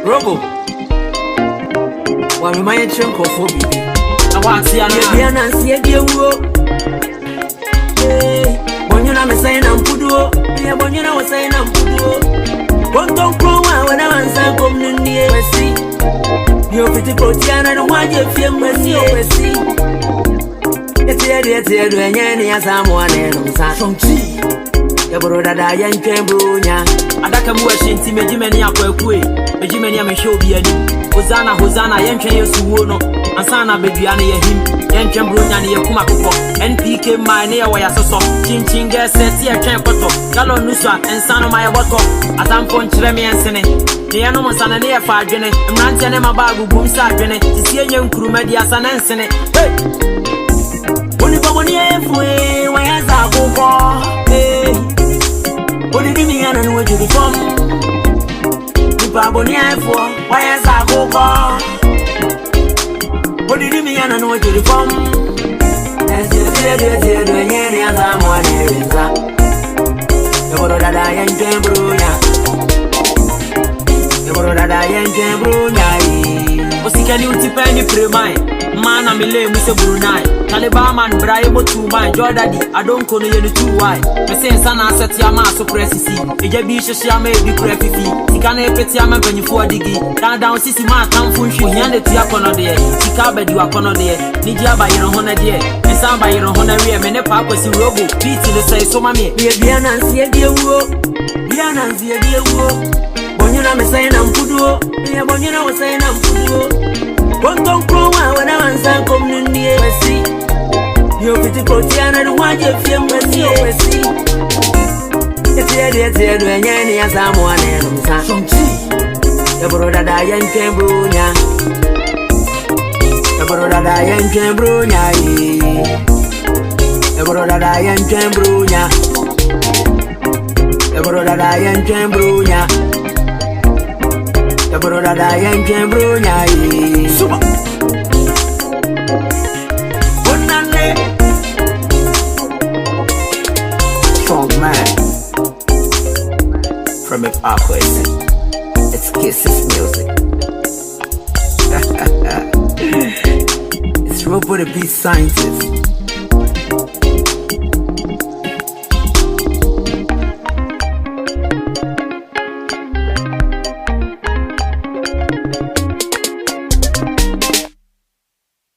Robo. Wa me my chunk of phobia. I want to see an Nancy dear wo. When you know me saying I'm pudo, yeah, when you know what saying I'm pudo. Don't grow when I answer come near see. You're pretty protein and why you feel mercy over see. It's here, and any as I'm one and some tea. Your brother, I ain't Brunya. Adakamu Shinty, Medimania Quay, Medimania show be any. Hosanna, Yankan Yosuono, and Sana Babyani, him, Yankan Brunya, Yakumako, NPK, my near where I saw Chinchinga, Sentia Campoto, Gallo Nusa, and Sana Maya Botto, at some point, Remy and Sene. The animals are near 5 Jenny, and Rantanema Babu Boom Sargene, to see a young crew media San Ansene. Hey! Only Bobonia, why is our go for? Hey! What did you mean? I know what you from? Babonia for why is I go for? What did you mean? I know what you from? As you said, any as I'm one here. The world that I ain't Brunya. The world that I ain't Brunya. What's the can you depend if you mind? Man, I'm a lame, Mr. Brunei. Taliban man, Bravo to my Jordadi. I don't call you too wide. The same son, I set your mass of pressy. A jabisha, she may be crappy. She can't pet your man when you for diggy. Down, sissy man, come from she handed to your corner there. She covered you a corner there. Nidia by your honor there. And some by your honor, and a papa was a robo. Beat to the say so, mammy. Be a Nancy, a dear woe. Be a Nancy, a dear woe. When you know me saying I'm pudo, when you know what saying I'm pudo. Don't grow when I answer come near see. You're pretty protein and why you feel mercy over see. It's here, and any as I'm one and some tea. The brother that I ain't Brunya. The brother that I ain't Brunya. The brother that I ain't Brunya. The brother that I ain't Brunya. The brother that I ain't Brunya. Super. Strong man. From it upwards. It's Kisses music. It's Robo the Beat Scientist.